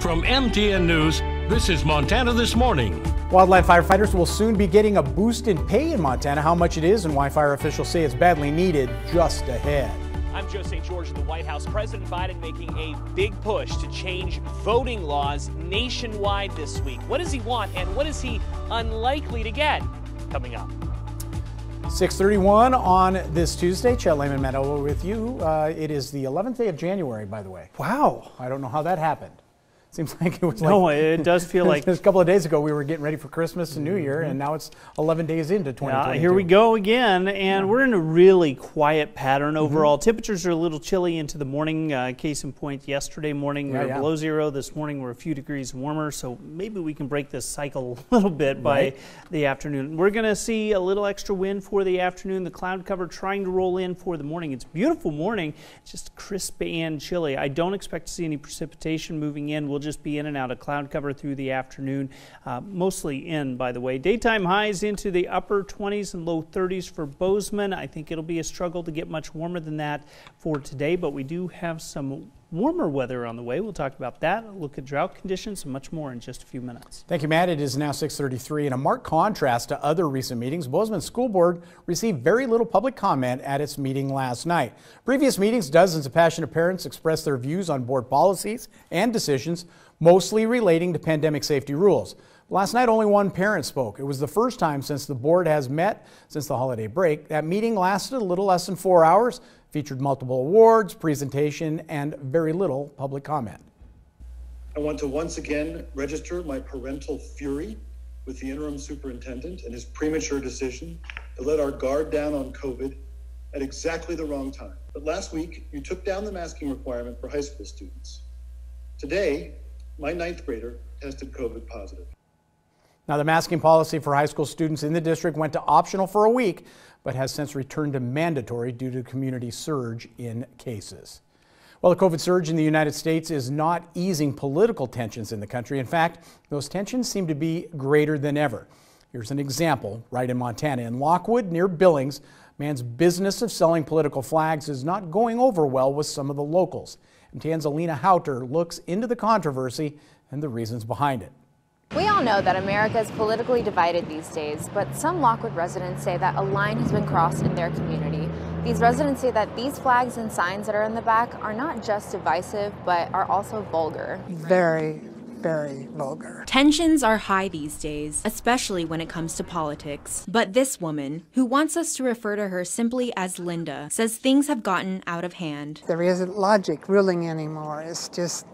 From MTN News, this is Montana This Morning. Wildland firefighters will soon be getting a boost in pay in Montana. How much it is and why fire officials say it's badly needed just ahead. I'm Joe St. George in the White House. President Biden making a big push to change voting laws nationwide this week. What does he want and what is he unlikely to get? Coming up. 6:31 on this Tuesday. Chet Lehman Meadow with you. It is the 11th day of January, by the way. Wow. I don't know how that happened. Seems like it was No, it does feel like a couple of days ago we were getting ready for Christmas and New Year, and now it's 11 days into 2022. here we go again, and we're in a really quiet pattern overall. Temperatures are a little chilly into the morning. Case in point, yesterday morning we were below zero. This morning we're a few degrees warmer, so maybe we can break this cycle a little bit by the afternoon. We're going to see a little extra wind for the afternoon. The cloud cover trying to roll in for the morning. It's a beautiful morning, just crisp and chilly. I don't expect to see any precipitation moving in. We'll just be in and out of cloud cover through the afternoon, mostly in, by the way. Daytime highs into the upper 20s and low 30s for Bozeman. I think it'll be a struggle to get much warmer than that for today, but we do have some warmer weather on the way. We'll talk about that, look at drought conditions, and much more in just a few minutes. Thank you, Matt. It is now 6:33. In a marked contrast to other recent meetings, Bozeman School Board received very little public comment at its meeting last night. Previous meetings, dozens of passionate parents expressed their views on board policies and decisions, mostly relating to pandemic safety rules. Last night, only one parent spoke. It was the first time since the board has met since the holiday break. That meeting lasted a little less than 4 hours, featured multiple awards, presentation, and very little public comment. I want to once again register my parental fury with the interim superintendent and his premature decision to let our guard down on COVID at exactly the wrong time. But last week, you took down the masking requirement for high school students. Today, my 9th grader tested COVID positive. Now, the masking policy for high school students in the district went to optional for a week, but has since returned to mandatory due to community surge in cases. Well, the COVID surge in the United States is not easing political tensions in the country. In fact, those tensions seem to be greater than ever. Here's an example right in Montana. In Lockwood, near Billings, man's business of selling political flags is not going over well with some of the locals. MTN's Alina Houter looks into the controversy and the reasons behind it. We all know that America is politically divided these days, but some Lockwood residents say that a line has been crossed in their community. These residents say that these flags and signs that are in the back are not just divisive, but are also vulgar. Very vulgar. Tensions are high these days, especially when it comes to politics. But this woman, who wants us to refer to her simply as Linda, says things have gotten out of hand. There isn't logic ruling anymore. It's just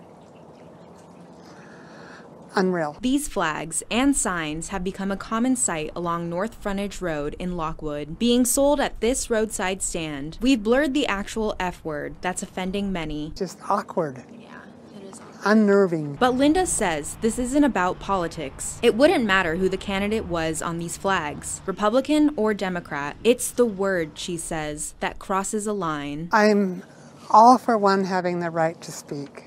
unreal. These flags and signs have become a common sight along North Frontage Road in Lockwood, being sold at this roadside stand. We've blurred the actual F word that's offending many. Just awkward. Unnerving. But Linda says this isn't about politics. It wouldn't matter who the candidate was on these flags, Republican or Democrat. It's the word, she says, that crosses a line. I'm all for one having the right to speak.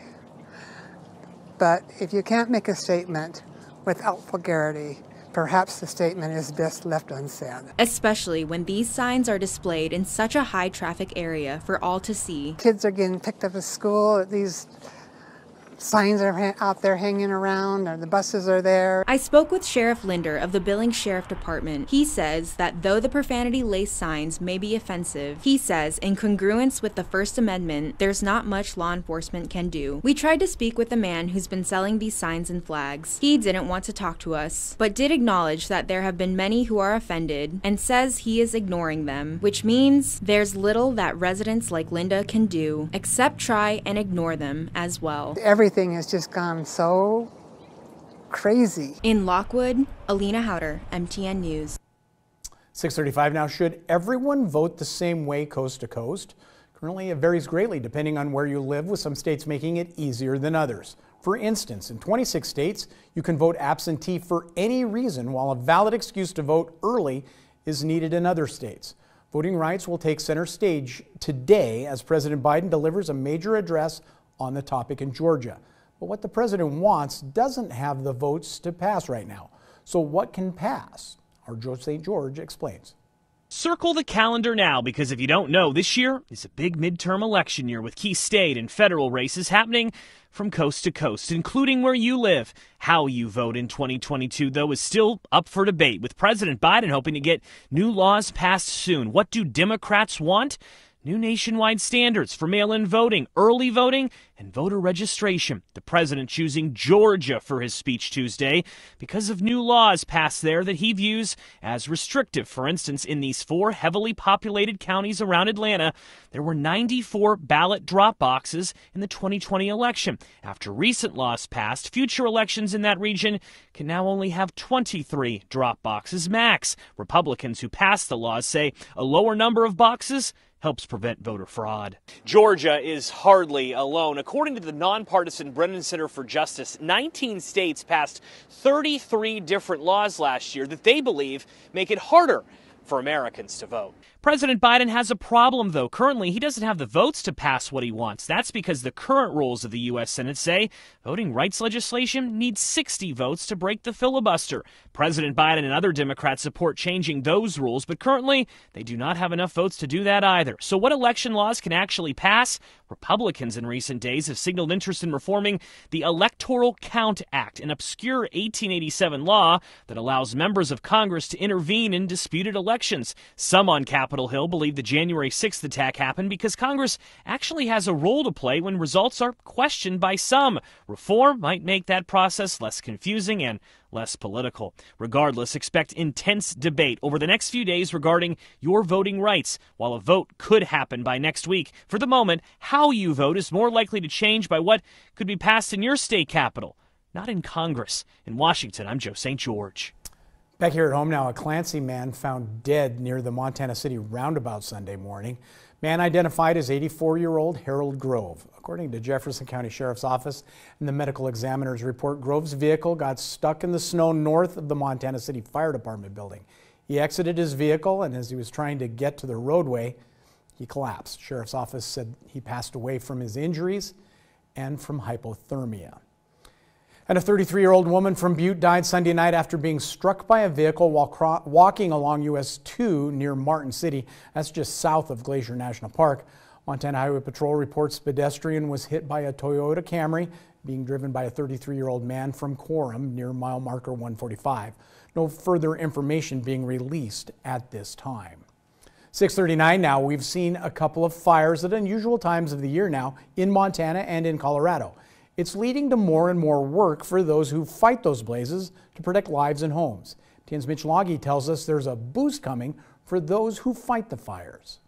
But if you can't make a statement without vulgarity, perhaps the statement is best left unsaid. Especially when these signs are displayed in such a high traffic area for all to see. Kids are getting picked up at school. These signs are out there hanging around, or the buses are there. I spoke with Sheriff Linder of the Billings Sheriff Department. He says that though the profanity-laced signs may be offensive, he says in congruence with the First Amendment, there's not much law enforcement can do. We tried to speak with the man who's been selling these signs and flags. He didn't want to talk to us, but did acknowledge that there have been many who are offended and says he is ignoring them, which means there's little that residents like Linda can do except try and ignore them as well. Everything has just gone so crazy. In Lockwood, Alina Houter, MTN News. 6:35 now. Should everyone vote the same way coast to coast? Currently, it varies greatly depending on where you live, with some states making it easier than others. For instance, in 26 states, you can vote absentee for any reason, while a valid excuse to vote early is needed in other states. Voting rights will take center stage today as President Biden delivers a major address on the topic in Georgia. But what the president wants doesn't have the votes to pass right now. So what can pass? Our Joe St. George explains. Circle the calendar now, because if you don't know, this year is a big midterm election year with key state and federal races happening from coast to coast, including where you live. How you vote in 2022, though, is still up for debate, with President Biden hoping to get new laws passed soon. What do Democrats want? New nationwide standards for mail-in voting, early voting, and voter registration. The president choosing Georgia for his speech Tuesday because of new laws passed there that he views as restrictive. For instance, in these 4 heavily populated counties around Atlanta, there were 94 ballot drop boxes in the 2020 election. After recent laws passed, future elections in that region can now only have 23 drop boxes max. Republicans who passed the laws say a lower number of boxes helps prevent voter fraud. Georgia is hardly alone. According to the nonpartisan Brennan Center for Justice, 19 states passed 33 different laws last year that they believe make it harder for Americans to vote. President Biden has a problem, though. Currently, he doesn't have the votes to pass what he wants. That's because the current rules of the U.S. Senate say voting rights legislation needs 60 votes to break the filibuster. President Biden and other Democrats support changing those rules, but currently they do not have enough votes to do that either. So what election laws can actually pass? Republicans in recent days have signaled interest in reforming the Electoral Count Act, an obscure 1887 law that allows members of Congress to intervene in disputed elections. Some on Capitol Hill believe the January 6th attack happened because Congress actually has a role to play when results are questioned by some. Reform might make that process less confusing and less political. Regardless, expect intense debate over the next few days regarding your voting rights, while a vote could happen by next week. For the moment, how you vote is more likely to change by what could be passed in your state capital, not in Congress. In Washington, I'm Joe St. George. Back here at home now, a Clancy man found dead near the Montana City roundabout Sunday morning. Man identified as 84-year-old Harold Grove. According to Jefferson County Sheriff's Office and the medical examiner's report, Grove's vehicle got stuck in the snow north of the Montana City Fire Department building. He exited his vehicle, and as he was trying to get to the roadway, he collapsed. Sheriff's Office said he passed away from his injuries and from hypothermia. And a 33-year-old woman from Butte died Sunday night after being struck by a vehicle while walking along US 2 near Martin City. That's just south of Glacier National Park. Montana Highway Patrol reports pedestrian was hit by a Toyota Camry being driven by a 33-year-old man from Quorum near mile marker 145. No further information being released at this time. 6:39 now. We've seen a couple of fires at unusual times of the year now in Montana and in Colorado. It's leading to more and more work for those who fight those blazes to protect lives and homes. TN's Mitch Loggy tells us there's a boost coming for those who fight the fires.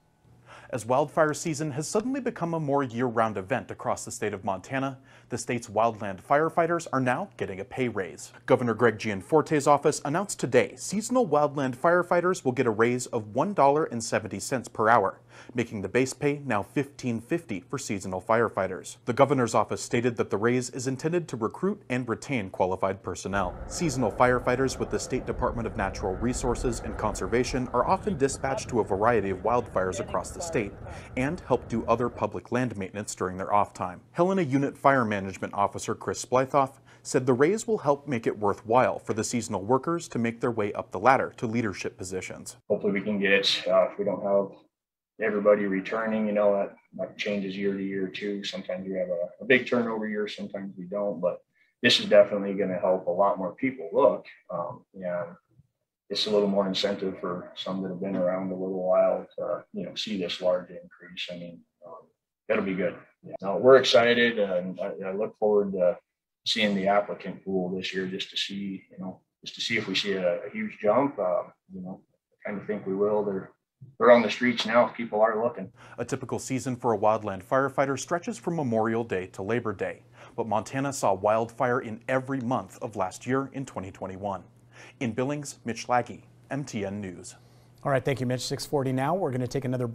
As wildfire season has suddenly become a more year-round event across the state of Montana, the state's wildland firefighters are now getting a pay raise. Governor Greg Gianforte's office announced today seasonal wildland firefighters will get a raise of $1.70 per hour, making the base pay now $15.50 for seasonal firefighters. The governor's office stated that the raise is intended to recruit and retain qualified personnel. Seasonal firefighters with the State Department of Natural Resources and Conservation are often dispatched to a variety of wildfires across the state and help do other public land maintenance during their off time. Helena Unit Fire Management Officer Chris Splythoff said the raise will help make it worthwhile for the seasonal workers to make their way up the ladder to leadership positions. Hopefully we can get, if we don't have everybody returning, that changes year to year too. Sometimes we have a big turnover year, sometimes we don't, but this is definitely going to help a lot more people look. It's a little more incentive for some that have been around a little while to, see this large increase. It'll be good. No, we're excited, and I look forward to seeing the applicant pool this year just to see if we see a huge jump. I kind of think we will. They're on the streets now. People are looking. A typical season for a wildland firefighter stretches from Memorial Day to Labor Day, but Montana saw wildfire in every month of last year in 2021. In Billings, Mitch Laggy, MTN News. All right, thank you, Mitch. 6:40 now. We're going to take another break.